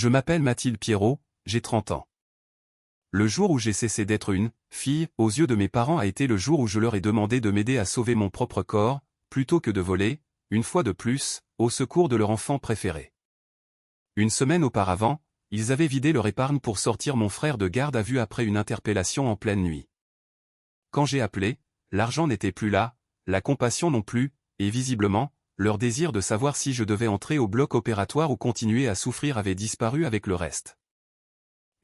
Je m'appelle Mathilde Pierrot, j'ai 30 ans. Le jour où j'ai cessé d'être une fille, aux yeux de mes parents a été le jour où je leur ai demandé de m'aider à sauver mon propre corps, plutôt que de voler, une fois de plus, au secours de leur enfant préféré. Une semaine auparavant, ils avaient vidé leur épargne pour sortir mon frère de garde à vue après une interpellation en pleine nuit. Quand j'ai appelé, l'argent n'était plus là, la compassion non plus, et visiblement, leur désir de savoir si je devais entrer au bloc opératoire ou continuer à souffrir avait disparu avec le reste.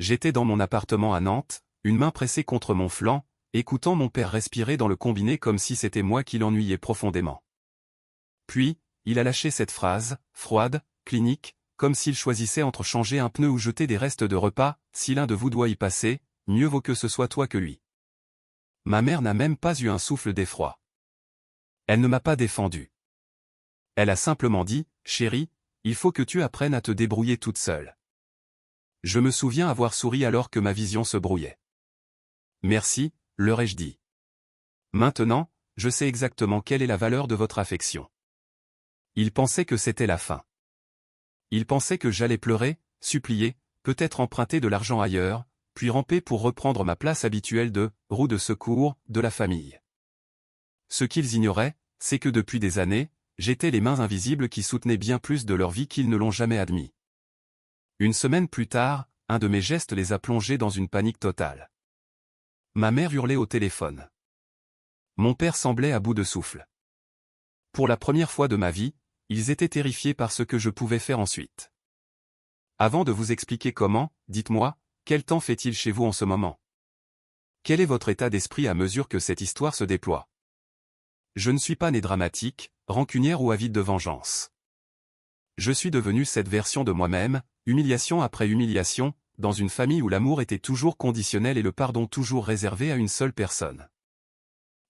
J'étais dans mon appartement à Nantes, une main pressée contre mon flanc, écoutant mon père respirer dans le combiné comme si c'était moi qui l'ennuyais profondément. Puis, il a lâché cette phrase, froide, clinique, comme s'il choisissait entre changer un pneu ou jeter des restes de repas, si l'un de vous doit y passer, mieux vaut que ce soit toi que lui. Ma mère n'a même pas eu un souffle d'effroi. Elle ne m'a pas défendu. Elle a simplement dit, « Chérie, il faut que tu apprennes à te débrouiller toute seule. » Je me souviens avoir souri alors que ma vision se brouillait. « Merci », leur ai-je dit. « Maintenant, je sais exactement quelle est la valeur de votre affection. » Ils pensaient que c'était la fin. Ils pensaient que j'allais pleurer, supplier, peut-être emprunter de l'argent ailleurs, puis ramper pour reprendre ma place habituelle de « roue de secours » de la famille. Ce qu'ils ignoraient, c'est que depuis des années, j'étais les mains invisibles qui soutenaient bien plus de leur vie qu'ils ne l'ont jamais admis. Une semaine plus tard, un de mes gestes les a plongés dans une panique totale. Ma mère hurlait au téléphone. Mon père semblait à bout de souffle. Pour la première fois de ma vie, ils étaient terrifiés par ce que je pouvais faire ensuite. Avant de vous expliquer comment, dites-moi, quel temps fait-il chez vous en ce moment? Quel est votre état d'esprit à mesure que cette histoire se déploie? Je ne suis pas né dramatique, rancunière ou avide de vengeance. Je suis devenu cette version de moi-même, humiliation après humiliation, dans une famille où l'amour était toujours conditionnel et le pardon toujours réservé à une seule personne.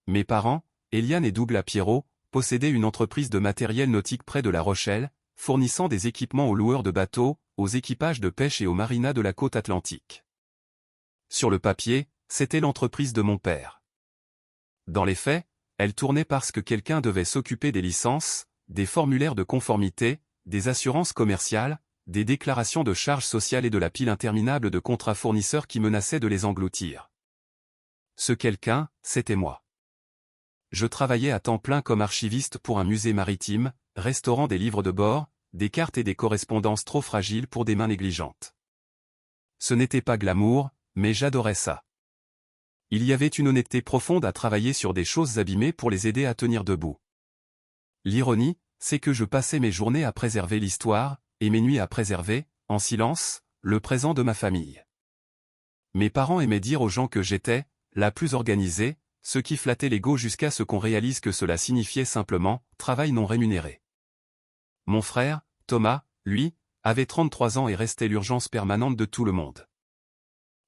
Mes parents, Eliane et Douglas Pierrot, possédaient une entreprise de matériel nautique près de La Rochelle, fournissant des équipements aux loueurs de bateaux, aux équipages de pêche et aux marinas de la côte atlantique. Sur le papier, c'était l'entreprise de mon père. Dans les faits, elle tournait parce que quelqu'un devait s'occuper des licences, des formulaires de conformité, des assurances commerciales, des déclarations de charges sociales et de la pile interminable de contrats fournisseurs qui menaçaient de les engloutir. Ce quelqu'un, c'était moi. Je travaillais à temps plein comme archiviste pour un musée maritime, restaurant des livres de bord, des cartes et des correspondances trop fragiles pour des mains négligentes. Ce n'était pas glamour, mais j'adorais ça. Il y avait une honnêteté profonde à travailler sur des choses abîmées pour les aider à tenir debout. L'ironie, c'est que je passais mes journées à préserver l'histoire, et mes nuits à préserver, en silence, le présent de ma famille. Mes parents aimaient dire aux gens que j'étais la plus organisée, ce qui flattait l'ego jusqu'à ce qu'on réalise que cela signifiait simplement « travail non rémunéré ». Mon frère, Thomas, lui, avait 33 ans et restait l'urgence permanente de tout le monde.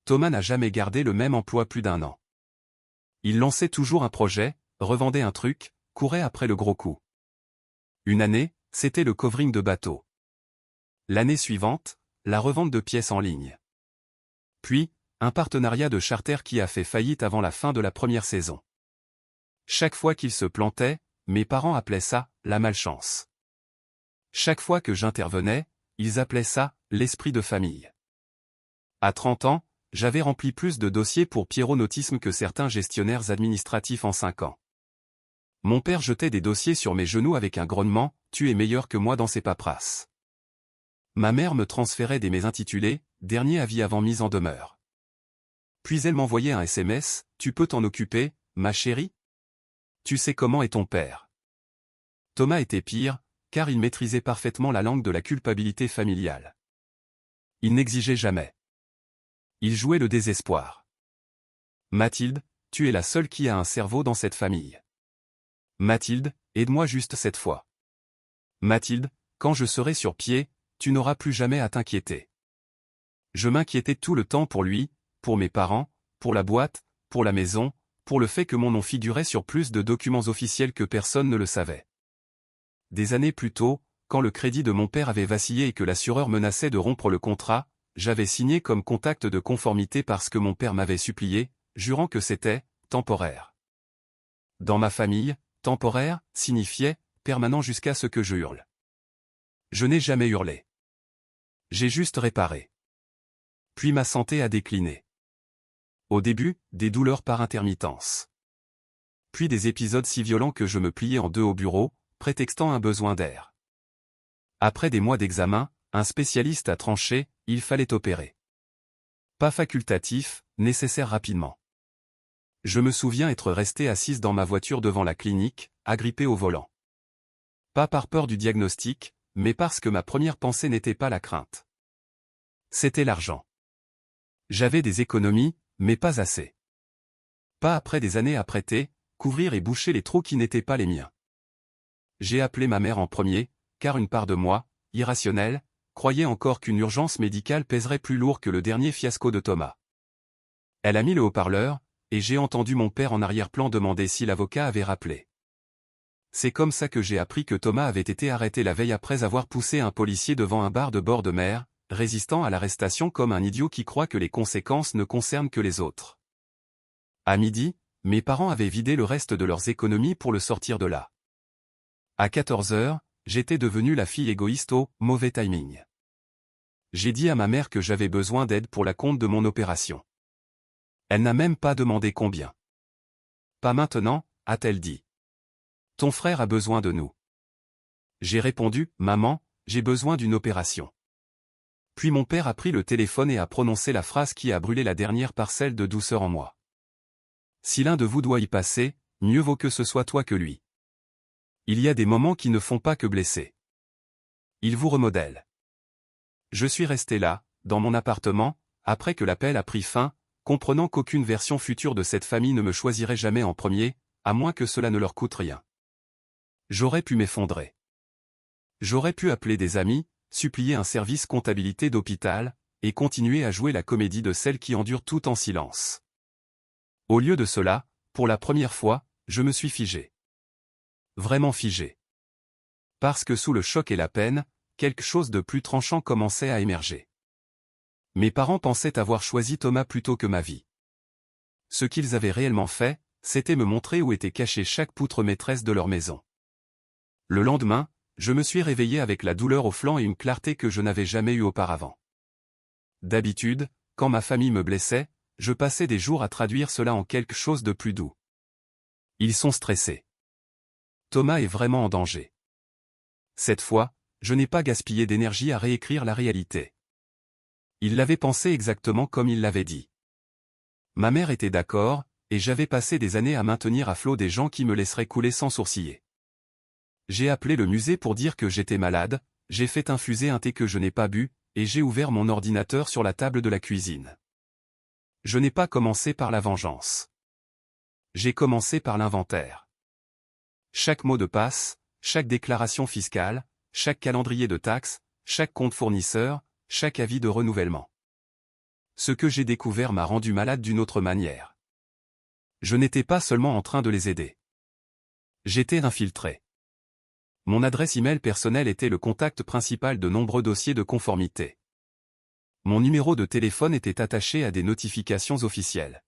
Thomas n'a jamais gardé le même emploi plus d'1 an. Il lançait toujours un projet, revendait un truc, courait après le gros coup. Une année, c'était le covering de bateau. L'année suivante, la revente de pièces en ligne. Puis, un partenariat de charter qui a fait faillite avant la fin de la première saison. Chaque fois qu'il se plantait, mes parents appelaient ça « la malchance ». Chaque fois que j'intervenais, ils appelaient ça « l'esprit de famille ». À 30 ans, j'avais rempli plus de dossiers pour Pierrot Nautisme que certains gestionnaires administratifs en 5 ans. Mon père jetait des dossiers sur mes genoux avec un grognement, « Tu es meilleur que moi dans ces paperasses ». Ma mère me transférait des mails intitulés « Dernier avis avant mise en demeure ». Puis elle m'envoyait un SMS, « Tu peux t'en occuper, ma chérie? Tu sais comment est ton père ». Thomas était pire, car il maîtrisait parfaitement la langue de la culpabilité familiale. Il n'exigeait jamais. Il jouait le désespoir. « Mathilde, tu es la seule qui a un cerveau dans cette famille. Mathilde, aide-moi juste cette fois. Mathilde, quand je serai sur pied, tu n'auras plus jamais à t'inquiéter. » Je m'inquiétais tout le temps pour lui, pour mes parents, pour la boîte, pour la maison, pour le fait que mon nom figurait sur plus de documents officiels que personne ne le savait. Des années plus tôt, quand le crédit de mon père avait vacillé et que l'assureur menaçait de rompre le contrat, j'avais signé comme contact de conformité parce que mon père m'avait supplié, jurant que c'était « temporaire ». Dans ma famille, temporaire signifiait « permanent » jusqu'à ce que je hurle. Je n'ai jamais hurlé. J'ai juste réparé. Puis ma santé a décliné. Au début, des douleurs par intermittence. Puis des épisodes si violents que je me pliais en deux au bureau, prétextant un besoin d'air. Après des mois d'examen, un spécialiste a tranché, il fallait opérer. Pas facultatif, nécessaire rapidement. Je me souviens être restée assise dans ma voiture devant la clinique, agrippée au volant. Pas par peur du diagnostic, mais parce que ma première pensée n'était pas la crainte. C'était l'argent. J'avais des économies, mais pas assez. Pas après des années à prêter, couvrir et boucher les trous qui n'étaient pas les miens. J'ai appelé ma mère en premier, car une part de moi, irrationnelle, croyait encore qu'une urgence médicale pèserait plus lourd que le dernier fiasco de Thomas. Elle a mis le haut-parleur, et j'ai entendu mon père en arrière-plan demander si l'avocat avait rappelé. C'est comme ça que j'ai appris que Thomas avait été arrêté la veille après avoir poussé un policier devant un bar de bord de mer, résistant à l'arrestation comme un idiot qui croit que les conséquences ne concernent que les autres. À midi, mes parents avaient vidé le reste de leurs économies pour le sortir de là. À 14 heures, j'étais devenue la fille égoïste au « mauvais timing ». J'ai dit à ma mère que j'avais besoin d'aide pour la compte de mon opération. Elle n'a même pas demandé combien. Pas maintenant, a-t-elle dit. Ton frère a besoin de nous. J'ai répondu, maman, j'ai besoin d'une opération. Puis mon père a pris le téléphone et a prononcé la phrase qui a brûlé la dernière parcelle de douceur en moi. Si l'un de vous doit y passer, mieux vaut que ce soit toi que lui. Il y a des moments qui ne font pas que blesser. Ils vous remodèlent. Je suis resté là, dans mon appartement, après que l'appel a pris fin, comprenant qu'aucune version future de cette famille ne me choisirait jamais en premier, à moins que cela ne leur coûte rien. J'aurais pu m'effondrer. J'aurais pu appeler des amis, supplier un service comptabilité d'hôpital, et continuer à jouer la comédie de celle qui endure tout en silence. Au lieu de cela, pour la première fois, je me suis figé. Vraiment figé. Parce que sous le choc et la peine, quelque chose de plus tranchant commençait à émerger. Mes parents pensaient avoir choisi Thomas plutôt que ma vie. Ce qu'ils avaient réellement fait, c'était me montrer où était cachée chaque poutre maîtresse de leur maison. Le lendemain, je me suis réveillé avec la douleur au flanc et une clarté que je n'avais jamais eue auparavant. D'habitude, quand ma famille me blessait, je passais des jours à traduire cela en quelque chose de plus doux. Ils sont stressés. Thomas est vraiment en danger. Cette fois, je n'ai pas gaspillé d'énergie à réécrire la réalité. Il l'avait pensé exactement comme il l'avait dit. Ma mère était d'accord, et j'avais passé des années à maintenir à flot des gens qui me laisseraient couler sans sourciller. J'ai appelé le musée pour dire que j'étais malade, j'ai fait infuser un thé que je n'ai pas bu, et j'ai ouvert mon ordinateur sur la table de la cuisine. Je n'ai pas commencé par la vengeance. J'ai commencé par l'inventaire. Chaque mot de passe, chaque déclaration fiscale, chaque calendrier de taxes, chaque compte fournisseur, chaque avis de renouvellement. Ce que j'ai découvert m'a rendu malade d'une autre manière. Je n'étais pas seulement en train de les aider. J'étais infiltré. Mon adresse email personnelle était le contact principal de nombreux dossiers de conformité. Mon numéro de téléphone était attaché à des notifications officielles.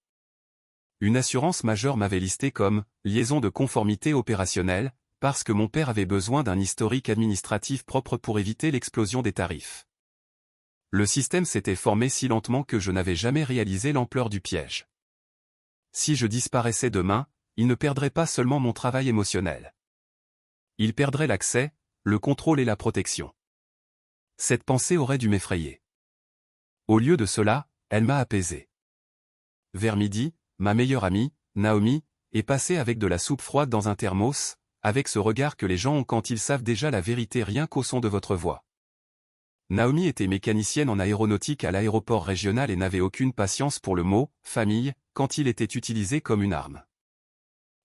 Une assurance majeure m'avait listé comme « liaison de conformité opérationnelle » parce que mon père avait besoin d'un historique administratif propre pour éviter l'explosion des tarifs. Le système s'était formé si lentement que je n'avais jamais réalisé l'ampleur du piège. Si je disparaissais demain, il ne perdrait pas seulement mon travail émotionnel. Il perdrait l'accès, le contrôle et la protection. Cette pensée aurait dû m'effrayer. Au lieu de cela, elle m'a apaisé. Vers midi, ma meilleure amie, Naomi, est passée avec de la soupe froide dans un thermos, avec ce regard que les gens ont quand ils savent déjà la vérité rien qu'au son de votre voix. Naomi était mécanicienne en aéronautique à l'aéroport régional et n'avait aucune patience pour le mot « famille » quand il était utilisé comme une arme.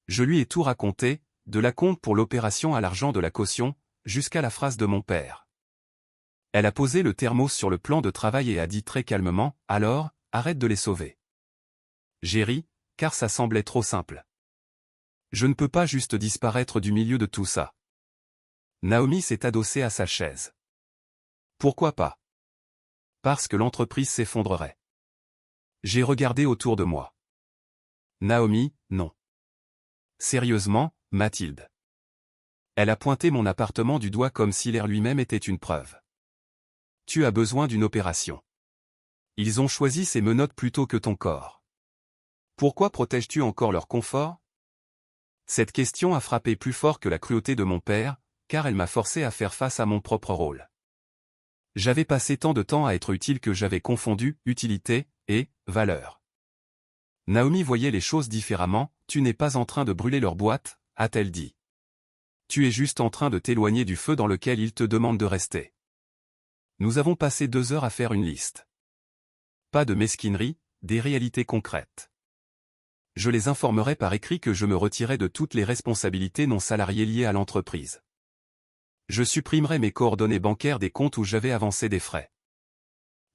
Je lui ai tout raconté, de l'acompte pour l'opération à l'argent de la caution, jusqu'à la phrase de mon père. Elle a posé le thermos sur le plan de travail et a dit très calmement « Alors, arrête de les sauver ». J'ai ri, car ça semblait trop simple. Je ne peux pas juste disparaître du milieu de tout ça. Naomi s'est adossée à sa chaise. Pourquoi pas? Parce que l'entreprise s'effondrerait. J'ai regardé autour de moi. Naomi, non. Sérieusement, Mathilde. Elle a pointé mon appartement du doigt comme si l'air lui-même était une preuve. tu as besoin d'une opération. Ils ont choisi ces menottes plutôt que ton corps. Pourquoi protèges-tu encore leur confort? Cette question a frappé plus fort que la cruauté de mon père, car elle m'a forcé à faire face à mon propre rôle. J'avais passé tant de temps à être utile que j'avais confondu utilité et valeur. Naomi voyait les choses différemment. Tu n'es pas en train de brûler leur boîte, a-t-elle dit. Tu es juste en train de t'éloigner du feu dans lequel ils te demandent de rester. Nous avons passé 2 heures à faire une liste. Pas de mesquinerie, des réalités concrètes. Je les informerai par écrit que je me retirais de toutes les responsabilités non salariées liées à l'entreprise. Je supprimerai mes coordonnées bancaires des comptes où j'avais avancé des frais.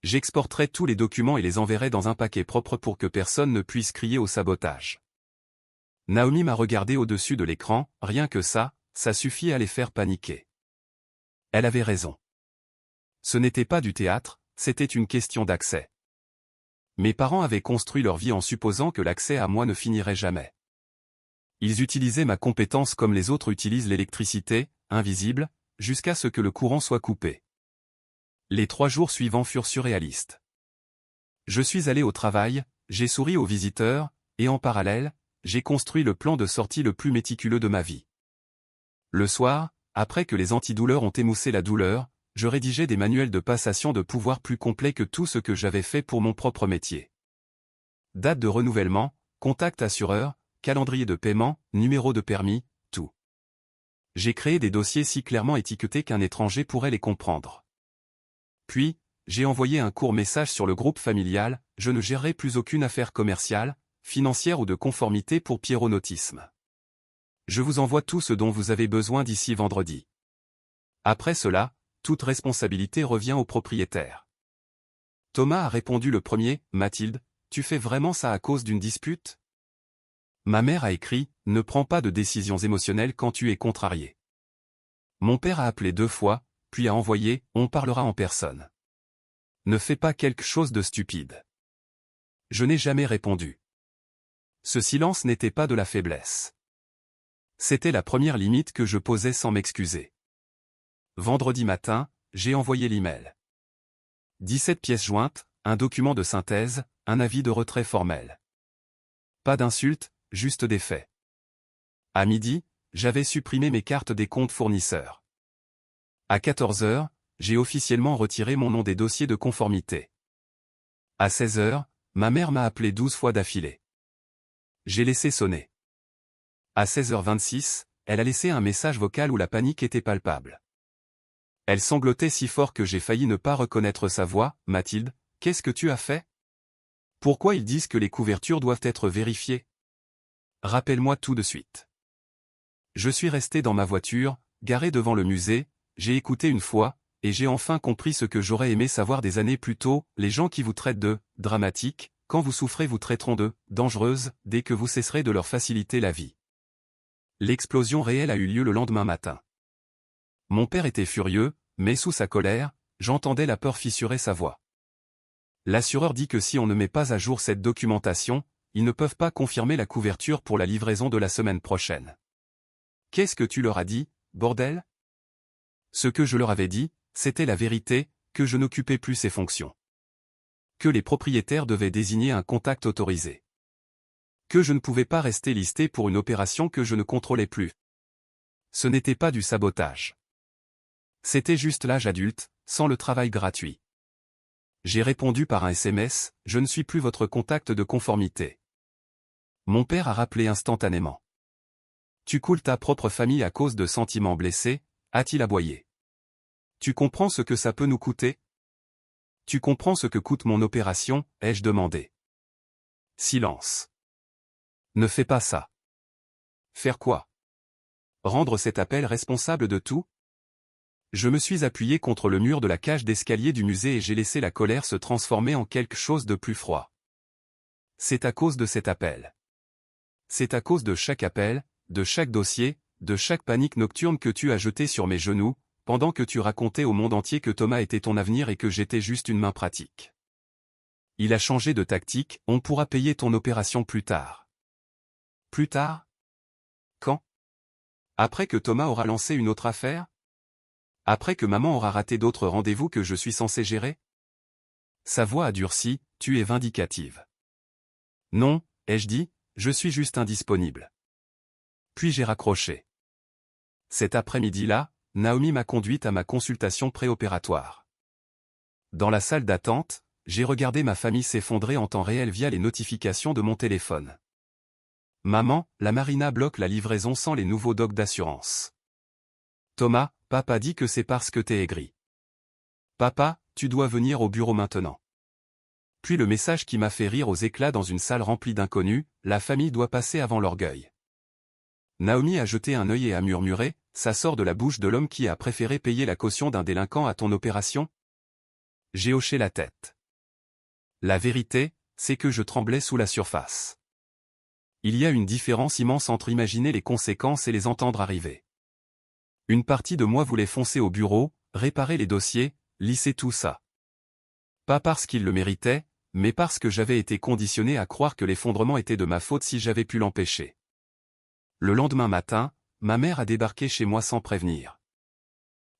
J'exporterai tous les documents et les enverrai dans un paquet propre pour que personne ne puisse crier au sabotage. Naomi m'a regardé au-dessus de l'écran, rien que ça suffit à les faire paniquer. Elle avait raison. Ce n'était pas du théâtre, c'était une question d'accès. Mes parents avaient construit leur vie en supposant que l'accès à moi ne finirait jamais. Ils utilisaient ma compétence comme les autres utilisent l'électricité, invisible, jusqu'à ce que le courant soit coupé. Les 3 jours suivants furent surréalistes. Je suis allé au travail, j'ai souri aux visiteurs, et en parallèle, j'ai construit le plan de sortie le plus méticuleux de ma vie. Le soir, après que les antidouleurs ont émoussé la douleur, je rédigeais des manuels de passation de pouvoir plus complets que tout ce que j'avais fait pour mon propre métier. Date de renouvellement, contact assureur, calendrier de paiement, numéro de permis, tout. J'ai créé des dossiers si clairement étiquetés qu'un étranger pourrait les comprendre. Puis, j'ai envoyé un court message sur le groupe familial, je ne gérerai plus aucune affaire commerciale, financière ou de conformité pour Pierronautisme. Je vous envoie tout ce dont vous avez besoin d'ici vendredi. Après cela, toute responsabilité revient au propriétaire. Thomas a répondu le premier, Mathilde, tu fais vraiment ça à cause d'une dispute? Ma mère a écrit, ne prends pas de décisions émotionnelles quand tu es contrarié. Mon père a appelé 2 fois, puis a envoyé, on parlera en personne. Ne fais pas quelque chose de stupide. Je n'ai jamais répondu. Ce silence n'était pas de la faiblesse. C'était la première limite que je posais sans m'excuser. Vendredi matin, j'ai envoyé l'email. 17 pièces jointes, un document de synthèse, un avis de retrait formel. Pas d'insultes, juste des faits. À midi, j'avais supprimé mes cartes des comptes fournisseurs. À 14 heures, j'ai officiellement retiré mon nom des dossiers de conformité. À 16 heures, ma mère m'a appelé 12 fois d'affilée. J'ai laissé sonner. À 16h26, elle a laissé un message vocal où la panique était palpable. Elle sanglotait si fort que j'ai failli ne pas reconnaître sa voix. Mathilde, qu'est-ce que tu as fait? Pourquoi ils disent que les couvertures doivent être vérifiées? Rappelle-moi tout de suite. Je suis resté dans ma voiture, garé devant le musée, j'ai écouté une fois, et j'ai enfin compris ce que j'aurais aimé savoir des années plus tôt, les gens qui vous traitent de « dramatique », quand vous souffrez vous traiteront de « dangereuse » dès que vous cesserez de leur faciliter la vie. L'explosion réelle a eu lieu le lendemain matin. Mon père était furieux, mais sous sa colère, j'entendais la peur fissurer sa voix. L'assureur dit que si on ne met pas à jour cette documentation, ils ne peuvent pas confirmer la couverture pour la livraison de la semaine prochaine. Qu'est-ce que tu leur as dit, bordel? Ce que je leur avais dit, c'était la vérité, que je n'occupais plus ces fonctions. Que les propriétaires devaient désigner un contact autorisé. Que je ne pouvais pas rester listé pour une opération que je ne contrôlais plus. Ce n'était pas du sabotage. C'était juste l'âge adulte, sans le travail gratuit. J'ai répondu par un SMS, je ne suis plus votre contact de conformité. Mon père a rappelé instantanément. Tu coules ta propre famille à cause de sentiments blessés, a-t-il aboyé. Tu comprends ce que ça peut nous coûter? Tu comprends ce que coûte mon opération, ai-je demandé. Silence. Ne fais pas ça. Faire quoi? Rendre cet appel responsable de tout? Je me suis appuyé contre le mur de la cage d'escalier du musée et j'ai laissé la colère se transformer en quelque chose de plus froid. C'est à cause de cet appel. C'est à cause de chaque appel, de chaque dossier, de chaque panique nocturne que tu as jeté sur mes genoux, pendant que tu racontais au monde entier que Thomas était ton avenir et que j'étais juste une main pratique. Il a changé de tactique, on pourra payer ton opération plus tard. Plus tard? Quand? Après que Thomas aura lancé une autre affaire? Après que maman aura raté d'autres rendez-vous que je suis censé gérer? Sa voix a durci, tu es vindicative. Non, ai-je dit, je suis juste indisponible. Puis j'ai raccroché. Cet après-midi-là, Naomi m'a conduite à ma consultation préopératoire. Dans la salle d'attente, j'ai regardé ma famille s'effondrer en temps réel via les notifications de mon téléphone. Maman, la Marina bloque la livraison sans les nouveaux docs d'assurance. Thomas, papa dit que c'est parce que t'es aigri. Papa, tu dois venir au bureau maintenant. Puis le message qui m'a fait rire aux éclats dans une salle remplie d'inconnus, la famille doit passer avant l'orgueil. Naomi a jeté un œil et a murmuré, ça sort de la bouche de l'homme qui a préféré payer la caution d'un délinquant à ton opération? J'ai hoché la tête. La vérité, c'est que je tremblais sous la surface. Il y a une différence immense entre imaginer les conséquences et les entendre arriver. Une partie de moi voulait foncer au bureau, réparer les dossiers, lisser tout ça. Pas parce qu'il le méritait, mais parce que j'avais été conditionné à croire que l'effondrement était de ma faute si j'avais pu l'empêcher. Le lendemain matin, ma mère a débarqué chez moi sans prévenir.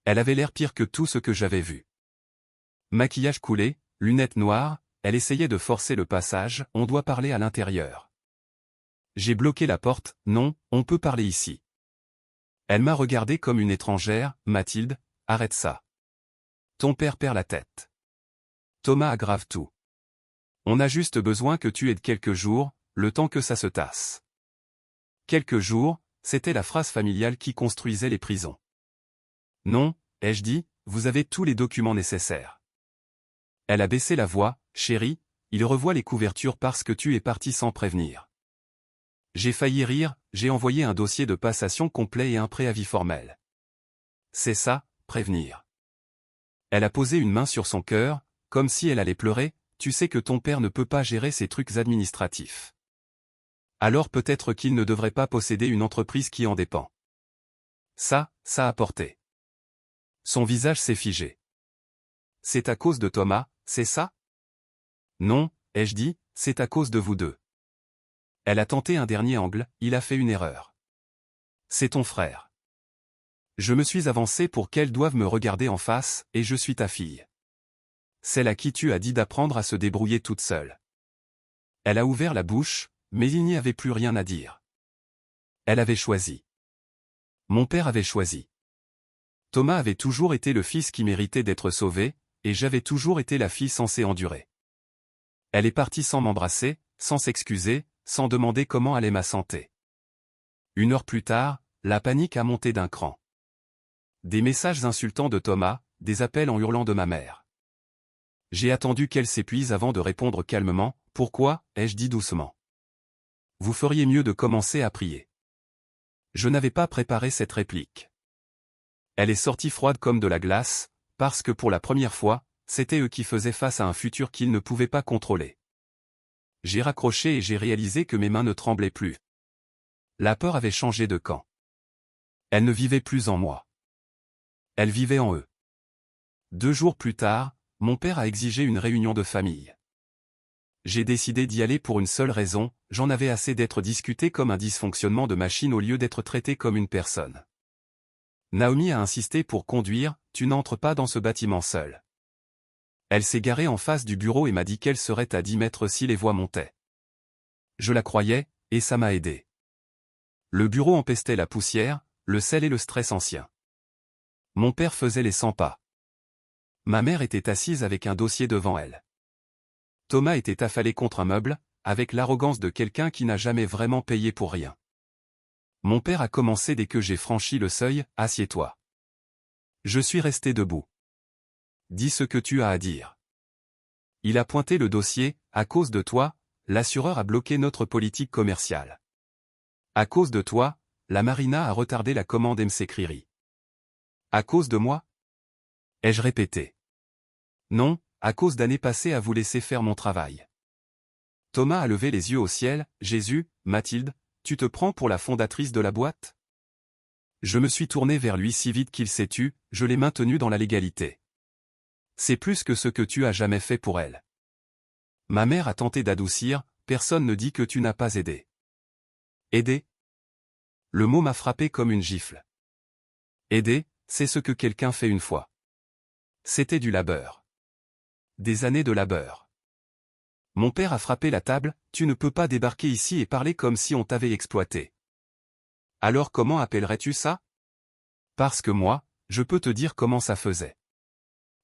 Elle avait l'air pire que tout ce que j'avais vu. Maquillage coulé, lunettes noires, elle essayait de forcer le passage, on doit parler à l'intérieur. J'ai bloqué la porte, non, on peut parler ici. Elle m'a regardé comme une étrangère, Mathilde, arrête ça. Ton père perd la tête. Thomas aggrave tout. On a juste besoin que tu aides quelques jours, le temps que ça se tasse. Quelques jours, c'était la phrase familiale qui construisait les prisons. Non, ai-je dit, vous avez tous les documents nécessaires. Elle a baissé la voix, chérie, il revoit les couvertures parce que tu es parti sans prévenir. J'ai failli rire, j'ai envoyé un dossier de passation complet et un préavis formel. C'est ça, prévenir. Elle a posé une main sur son cœur, comme si elle allait pleurer, tu sais que ton père ne peut pas gérer ces trucs administratifs. Alors peut-être qu'il ne devrait pas posséder une entreprise qui en dépend. Ça a porté. Son visage s'est figé. C'est à cause de Thomas, c'est ça? Non, ai-je dit, c'est à cause de vous deux. Elle a tenté un dernier angle, il a fait une erreur. C'est ton frère. Je me suis avancé pour qu'elle doive me regarder en face, et je suis ta fille. Celle à qui tu as dit d'apprendre à se débrouiller toute seule. Elle a ouvert la bouche, mais il n'y avait plus rien à dire. Elle avait choisi. Mon père avait choisi. Thomas avait toujours été le fils qui méritait d'être sauvé, et j'avais toujours été la fille censée endurer. Elle est partie sans m'embrasser, sans s'excuser, sans demander comment allait ma santé. 1 heure plus tard, la panique a monté d'un cran. Des messages insultants de Thomas, des appels en hurlant de ma mère. J'ai attendu qu'elle s'épuise avant de répondre calmement, pourquoi, ai-je dit doucement. Vous feriez mieux de commencer à prier. Je n'avais pas préparé cette réplique. Elle est sortie froide comme de la glace, parce que pour la première fois, c'était eux qui faisaient face à un futur qu'ils ne pouvaient pas contrôler. J'ai raccroché et j'ai réalisé que mes mains ne tremblaient plus. La peur avait changé de camp. Elle ne vivait plus en moi. Elle vivait en eux. 2 jours plus tard, mon père a exigé une réunion de famille. J'ai décidé d'y aller pour une seule raison, j'en avais assez d'être discuté comme un dysfonctionnement de machine au lieu d'être traité comme une personne. Naomi a insisté pour conduire, tu n'entres pas dans ce bâtiment seul. Elle s'est garée en face du bureau et m'a dit qu'elle serait à 10 mètres si les voix montaient. Je la croyais, et ça m'a aidé. Le bureau empestait la poussière, le sel et le stress ancien. Mon père faisait les 100 pas. Ma mère était assise avec un dossier devant elle. Thomas était affalé contre un meuble, avec l'arrogance de quelqu'un qui n'a jamais vraiment payé pour rien. Mon père a commencé dès que j'ai franchi le seuil, assieds-toi. Je suis resté debout. Dis ce que tu as à dire. Il a pointé le dossier, à cause de toi, l'assureur a bloqué notre politique commerciale. À cause de toi, la Marina a retardé la commande MC Criri. À cause de moi? Ai-je répété? Non, à cause d'années passées à vous laisser faire mon travail. Thomas a levé les yeux au ciel, Jésus, Mathilde, tu te prends pour la fondatrice de la boîte? Je me suis tourné vers lui si vite qu'il s'est tu, je l'ai maintenu dans la légalité. C'est plus que ce que tu as jamais fait pour elle. Ma mère a tenté d'adoucir, personne ne dit que tu n'as pas aidé. Aider? Le mot m'a frappé comme une gifle. Aider, c'est ce que quelqu'un fait une fois. C'était du labeur. Des années de labeur. Mon père a frappé la table, tu ne peux pas débarquer ici et parler comme si on t'avait exploité. Alors comment appellerais-tu ça? Parce que moi, je peux te dire comment ça faisait.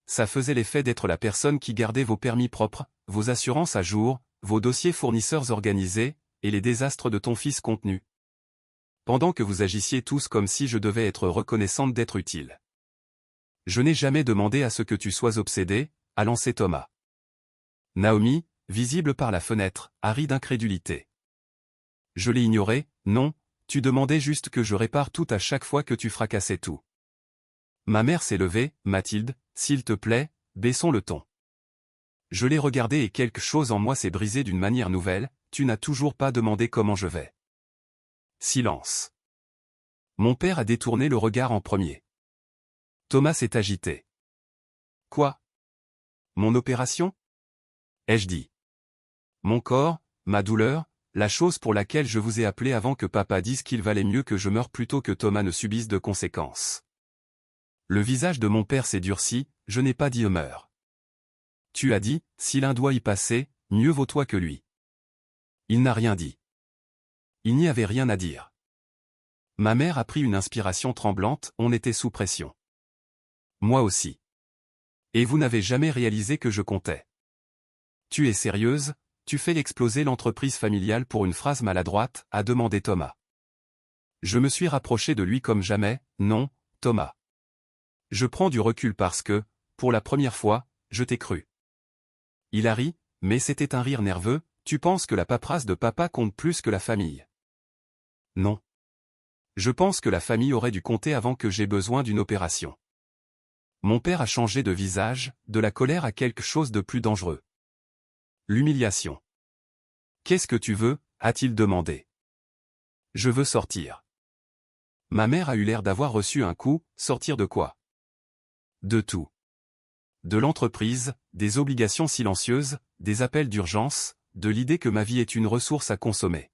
Ça faisait l'effet d'être la personne qui gardait vos permis propres, vos assurances à jour, vos dossiers fournisseurs organisés, et les désastres de ton fils contenus. Pendant que vous agissiez tous comme si je devais être reconnaissante d'être utile. Je n'ai jamais demandé à ce que tu sois obsédé, a lancé Thomas. Naomi, visible par la fenêtre, a ri d'incrédulité. Je l'ai ignoré, non, tu demandais juste que je répare tout à chaque fois que tu fracassais tout. Ma mère s'est levée, Mathilde, s'il te plaît, baissons le ton. Je l'ai regardé et quelque chose en moi s'est brisé d'une manière nouvelle, tu n'as toujours pas demandé comment je vais. Silence. Mon père a détourné le regard en premier. Thomas s'est agité. Quoi? Mon opération? Ai-je dit. Mon corps, ma douleur, la chose pour laquelle je vous ai appelé avant que papa dise qu'il valait mieux que je meure plutôt que Thomas ne subisse de conséquences. Le visage de mon père s'est durci, je n'ai pas dit meurt. Tu as dit, si l'un doit y passer, mieux vaut toi que lui. Il n'a rien dit. Il n'y avait rien à dire. Ma mère a pris une inspiration tremblante, on était sous pression. Moi aussi. Et vous n'avez jamais réalisé que je comptais. Tu es sérieuse, tu fais exploser l'entreprise familiale pour une phrase maladroite, a demandé Thomas. Je me suis rapproché de lui comme jamais, non, Thomas. Je prends du recul parce que, pour la première fois, je t'ai cru. Il a ri, mais c'était un rire nerveux, tu penses que la paperasse de papa compte plus que la famille. Non. Je pense que la famille aurait dû compter avant que j'aie besoin d'une opération. Mon père a changé de visage, de la colère à quelque chose de plus dangereux. L'humiliation. Qu'est-ce que tu veux, a-t-il demandé. Je veux sortir. Ma mère a eu l'air d'avoir reçu un coup, sortir de quoi? De tout. De l'entreprise, des obligations silencieuses, des appels d'urgence, de l'idée que ma vie est une ressource à consommer.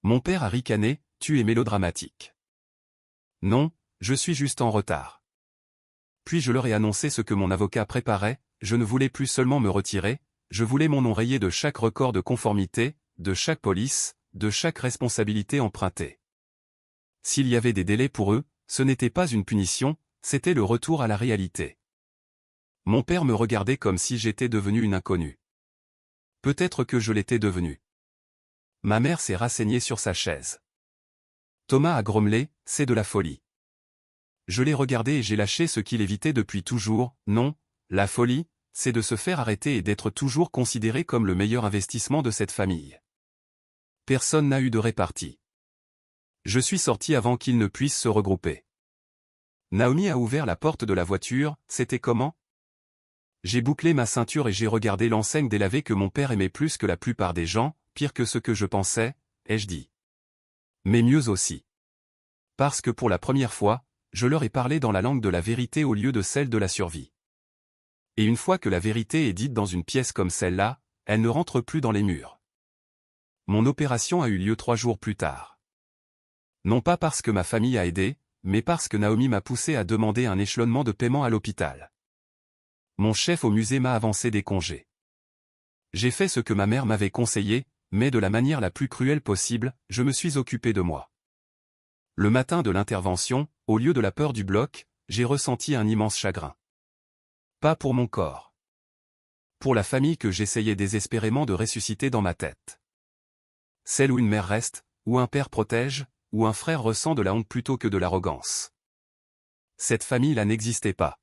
Mon père a ricané, tu es mélodramatique. Non, je suis juste en retard. Puis je leur ai annoncé ce que mon avocat préparait, je ne voulais plus seulement me retirer, je voulais mon nom rayé de chaque record de conformité, de chaque police, de chaque responsabilité empruntée. S'il y avait des délais pour eux, ce n'était pas une punition, c'était le retour à la réalité. Mon père me regardait comme si j'étais devenu une inconnue. Peut-être que je l'étais devenu. Ma mère s'est rasseignée sur sa chaise. Thomas a grommelé, c'est de la folie. Je l'ai regardé et j'ai lâché ce qu'il évitait depuis toujours, non, la folie, c'est de se faire arrêter et d'être toujours considéré comme le meilleur investissement de cette famille. Personne n'a eu de répartie. Je suis sorti avant qu'ils ne puissent se regrouper. Naomi a ouvert la porte de la voiture, c'était comment? J'ai bouclé ma ceinture et j'ai regardé l'enseigne délavée que mon père aimait plus que la plupart des gens, pire que ce que je pensais, ai-je dit. Mais mieux aussi. Parce que pour la première fois, je leur ai parlé dans la langue de la vérité au lieu de celle de la survie. Et une fois que la vérité est dite dans une pièce comme celle-là, elle ne rentre plus dans les murs. Mon opération a eu lieu 3 jours plus tard. Non pas parce que ma famille a aidé, mais parce que Naomi m'a poussé à demander un échelonnement de paiement à l'hôpital. Mon chef au musée m'a avancé des congés. J'ai fait ce que ma mère m'avait conseillé, mais de la manière la plus cruelle possible, je me suis occupé de moi. Le matin de l'intervention, au lieu de la peur du bloc, j'ai ressenti un immense chagrin. Pas pour mon corps. Pour la famille que j'essayais désespérément de ressusciter dans ma tête. Celle où une mère reste, où un père protège, où un frère ressent de la honte plutôt que de l'arrogance. Cette famille-là n'existait pas.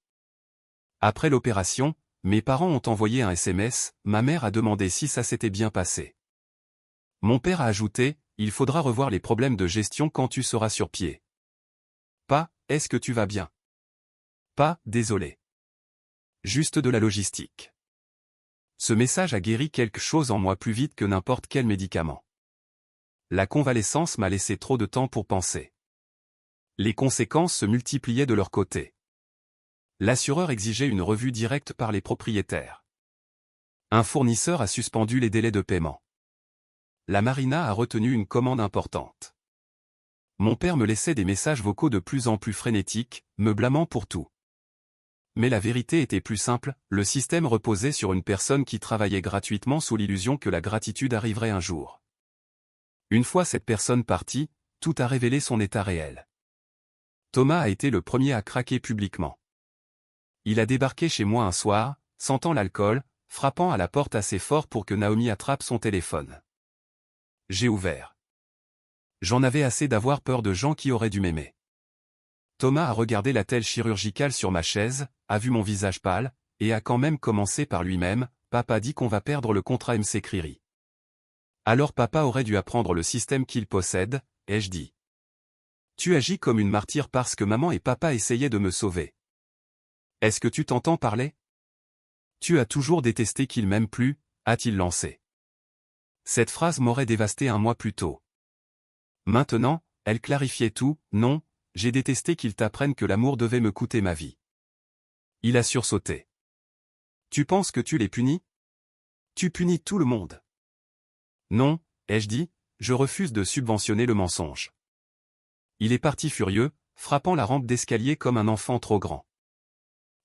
Après l'opération, mes parents ont envoyé un SMS, ma mère a demandé si ça s'était bien passé. Mon père a ajouté, il faudra revoir les problèmes de gestion quand tu seras sur pied. Pas, est-ce que tu vas bien? Pas, désolé. Juste de la logistique. Ce message a guéri quelque chose en moi plus vite que n'importe quel médicament. La convalescence m'a laissé trop de temps pour penser. Les conséquences se multipliaient de leur côté. L'assureur exigeait une revue directe par les propriétaires. Un fournisseur a suspendu les délais de paiement. La marina a retenu une commande importante. Mon père me laissait des messages vocaux de plus en plus frénétiques, me blâmant pour tout. Mais la vérité était plus simple, le système reposait sur une personne qui travaillait gratuitement sous l'illusion que la gratitude arriverait un jour. Une fois cette personne partie, tout a révélé son état réel. Thomas a été le premier à craquer publiquement. Il a débarqué chez moi un soir, sentant l'alcool, frappant à la porte assez fort pour que Naomi attrape son téléphone. J'ai ouvert. J'en avais assez d'avoir peur de gens qui auraient dû m'aimer. Thomas a regardé la telle chirurgicale sur ma chaise, a vu mon visage pâle, et a quand même commencé par lui-même, « Papa dit qu'on va perdre le contrat MC Criri. Alors papa aurait dû apprendre le système qu'il possède, ai-je dit. Tu agis comme une martyre parce que maman et papa essayaient de me sauver. Est-ce que tu t'entends parler? Tu as toujours détesté qu'il m'aime plus, a-t-il lancé. Cette phrase m'aurait dévasté un mois plus tôt. Maintenant, elle clarifiait tout, non, j'ai détesté qu'il t'apprenne que l'amour devait me coûter ma vie. Il a sursauté. Tu penses que tu les punis? Tu punis tout le monde. Non, ai-je dit, je refuse de subventionner le mensonge. Il est parti furieux, frappant la rampe d'escalier comme un enfant trop grand.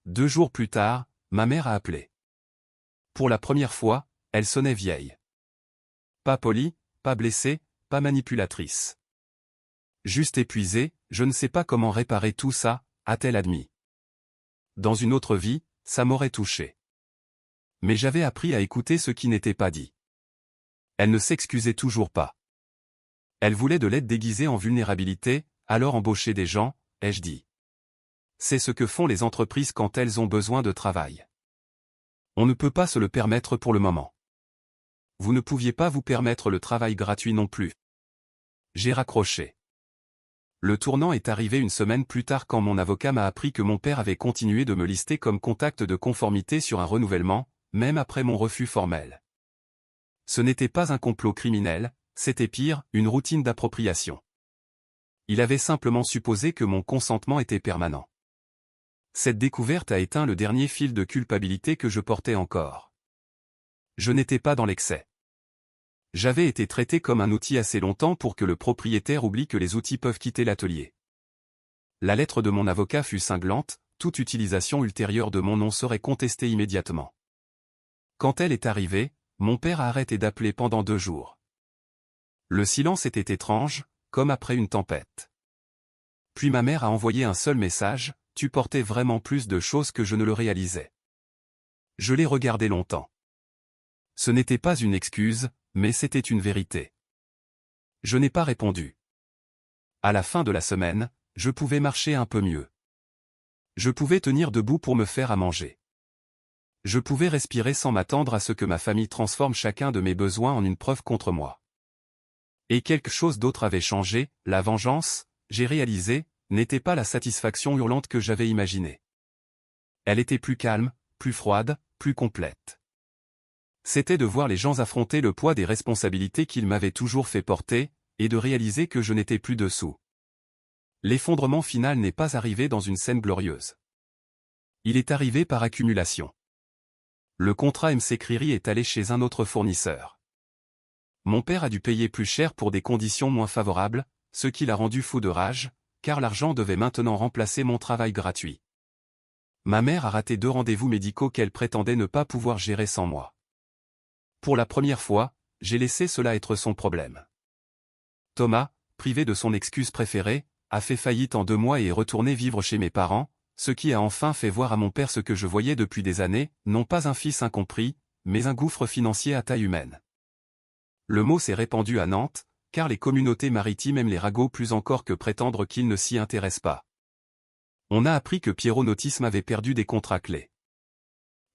2 jours plus tard, ma mère a appelé. Pour la première fois, elle sonnait vieille. Pas polie, pas blessée, pas manipulatrice. Juste épuisée, je ne sais pas comment réparer tout ça, a-t-elle admis. Dans une autre vie, ça m'aurait touché. Mais j'avais appris à écouter ce qui n'était pas dit. Elle ne s'excusait toujours pas. Elle voulait de l'aide déguisée en vulnérabilité, alors embaucher des gens, ai-je dit. C'est ce que font les entreprises quand elles ont besoin de travail. On ne peut pas se le permettre pour le moment. Vous ne pouviez pas vous permettre le travail gratuit non plus. J'ai raccroché. Le tournant est arrivé une semaine plus tard quand mon avocat m'a appris que mon père avait continué de me lister comme contact de conformité sur un renouvellement, même après mon refus formel. Ce n'était pas un complot criminel, c'était pire, une routine d'appropriation. Il avait simplement supposé que mon consentement était permanent. Cette découverte a éteint le dernier fil de culpabilité que je portais encore. Je n'étais pas dans l'excès. J'avais été traité comme un outil assez longtemps pour que le propriétaire oublie que les outils peuvent quitter l'atelier. La lettre de mon avocat fut cinglante, toute utilisation ultérieure de mon nom serait contestée immédiatement. Quand elle est arrivée, mon père a arrêté d'appeler pendant 2 jours. Le silence était étrange, comme après une tempête. Puis ma mère a envoyé un seul message, « Tu portais vraiment plus de choses que je ne le réalisais. » Je l'ai regardé longtemps. Ce n'était pas une excuse, mais c'était une vérité. Je n'ai pas répondu. À la fin de la semaine, je pouvais marcher un peu mieux. Je pouvais tenir debout pour me faire à manger. Je pouvais respirer sans m'attendre à ce que ma famille transforme chacun de mes besoins en une preuve contre moi. Et quelque chose d'autre avait changé, la vengeance, j'ai réalisé, n'était pas la satisfaction hurlante que j'avais imaginée. Elle était plus calme, plus froide, plus complète. C'était de voir les gens affronter le poids des responsabilités qu'ils m'avaient toujours fait porter, et de réaliser que je n'étais plus dessous. L'effondrement final n'est pas arrivé dans une scène glorieuse. Il est arrivé par accumulation. Le contrat MC Criri est allé chez un autre fournisseur. Mon père a dû payer plus cher pour des conditions moins favorables, ce qui l'a rendu fou de rage, car l'argent devait maintenant remplacer mon travail gratuit. Ma mère a raté 2 rendez-vous médicaux qu'elle prétendait ne pas pouvoir gérer sans moi. Pour la première fois, j'ai laissé cela être son problème. Thomas, privé de son excuse préférée, a fait faillite en 2 mois et est retourné vivre chez mes parents, ce qui a enfin fait voir à mon père ce que je voyais depuis des années, non pas un fils incompris, mais un gouffre financier à taille humaine. Le mot s'est répandu à Nantes, car les communautés maritimes aiment les ragots plus encore que prétendre qu'ils ne s'y intéressent pas. On a appris que Pierrot Nautisme avait perdu des contrats clés.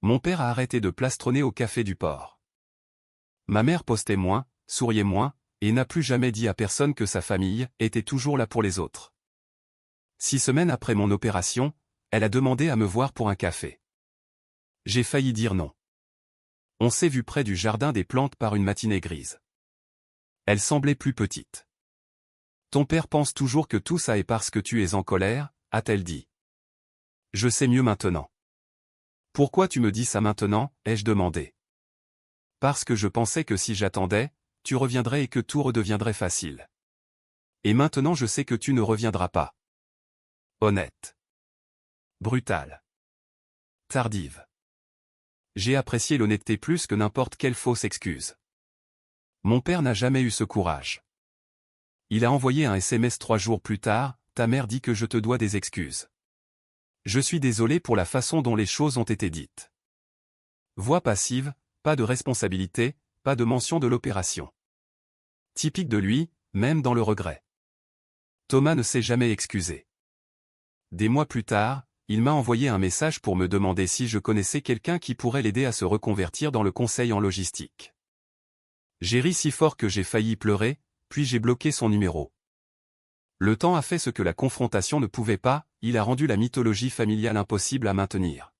Mon père a arrêté de plastronner au café du port. Ma mère postait moins, souriait moins, et n'a plus jamais dit à personne que sa famille était toujours là pour les autres. 6 semaines après mon opération, elle a demandé à me voir pour un café. J'ai failli dire non. On s'est vu près du jardin des plantes par une matinée grise. Elle semblait plus petite. Ton père pense toujours que tout ça est parce que tu es en colère, a-t-elle dit. Je sais mieux maintenant. Pourquoi tu me dis ça maintenant, ai-je demandé. Parce que je pensais que si j'attendais, tu reviendrais et que tout redeviendrait facile. Et maintenant je sais que tu ne reviendras pas. Honnête. Brutale. Tardive. J'ai apprécié l'honnêteté plus que n'importe quelle fausse excuse. Mon père n'a jamais eu ce courage. Il a envoyé un SMS 3 jours plus tard, ta mère dit que je te dois des excuses. Je suis désolé pour la façon dont les choses ont été dites. Voix passive, pas de responsabilité, pas de mention de l'opération. Typique de lui, même dans le regret. Thomas ne s'est jamais excusé. Des mois plus tard, il m'a envoyé un message pour me demander si je connaissais quelqu'un qui pourrait l'aider à se reconvertir dans le conseil en logistique. J'ai ri si fort que j'ai failli pleurer, puis j'ai bloqué son numéro. Le temps a fait ce que la confrontation ne pouvait pas, il a rendu la mythologie familiale impossible à maintenir.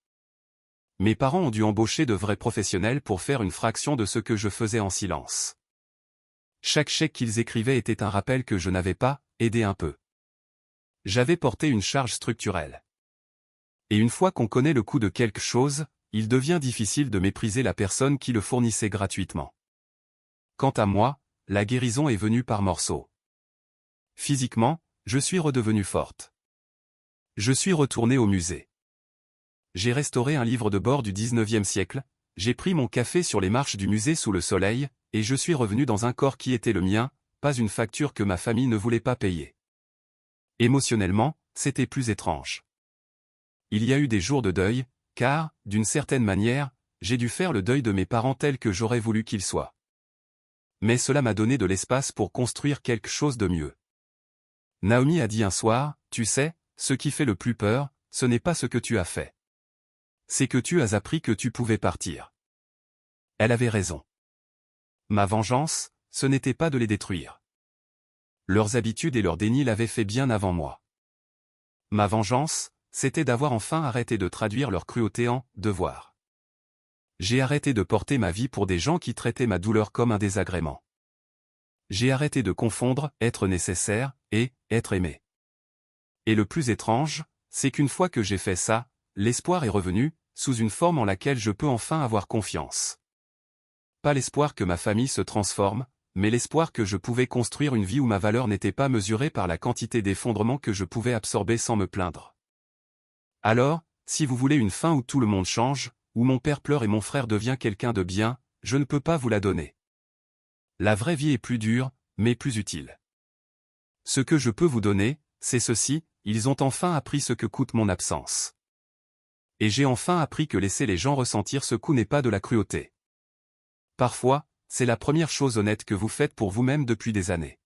Mes parents ont dû embaucher de vrais professionnels pour faire une fraction de ce que je faisais en silence. Chaque chèque qu'ils écrivaient était un rappel que je n'avais pas aidé un peu. J'avais porté une charge structurelle. Et une fois qu'on connaît le coût de quelque chose, il devient difficile de mépriser la personne qui le fournissait gratuitement. Quant à moi, la guérison est venue par morceaux. Physiquement, je suis redevenue forte. Je suis retournée au musée. J'ai restauré un livre de bord du 19e siècle, j'ai pris mon café sur les marches du musée sous le soleil, et je suis revenu dans un corps qui était le mien, pas une facture que ma famille ne voulait pas payer. Émotionnellement, c'était plus étrange. Il y a eu des jours de deuil, car, d'une certaine manière, j'ai dû faire le deuil de mes parents tels que j'aurais voulu qu'ils soient. Mais cela m'a donné de l'espace pour construire quelque chose de mieux. Naomi a dit un soir, tu sais, ce qui fait le plus peur, ce n'est pas ce que tu as fait. C'est que tu as appris que tu pouvais partir. Elle avait raison. Ma vengeance, ce n'était pas de les détruire. Leurs habitudes et leur déni l'avaient fait bien avant moi. Ma vengeance, c'était d'avoir enfin arrêté de traduire leur cruauté en « devoir ». J'ai arrêté de porter ma vie pour des gens qui traitaient ma douleur comme un désagrément. J'ai arrêté de confondre « être nécessaire » et « être aimé ». Et le plus étrange, c'est qu'une fois que j'ai fait ça, l'espoir est revenu, sous une forme en laquelle je peux enfin avoir confiance. Pas l'espoir que ma famille se transforme, mais l'espoir que je pouvais construire une vie où ma valeur n'était pas mesurée par la quantité d'effondrement que je pouvais absorber sans me plaindre. Alors, si vous voulez une fin où tout le monde change, où mon père pleure et mon frère devient quelqu'un de bien, je ne peux pas vous la donner. La vraie vie est plus dure, mais plus utile. Ce que je peux vous donner, c'est ceci, ils ont enfin appris ce que coûte mon absence. Et j'ai enfin appris que laisser les gens ressentir ce coup n'est pas de la cruauté. Parfois, c'est la première chose honnête que vous faites pour vous-même depuis des années.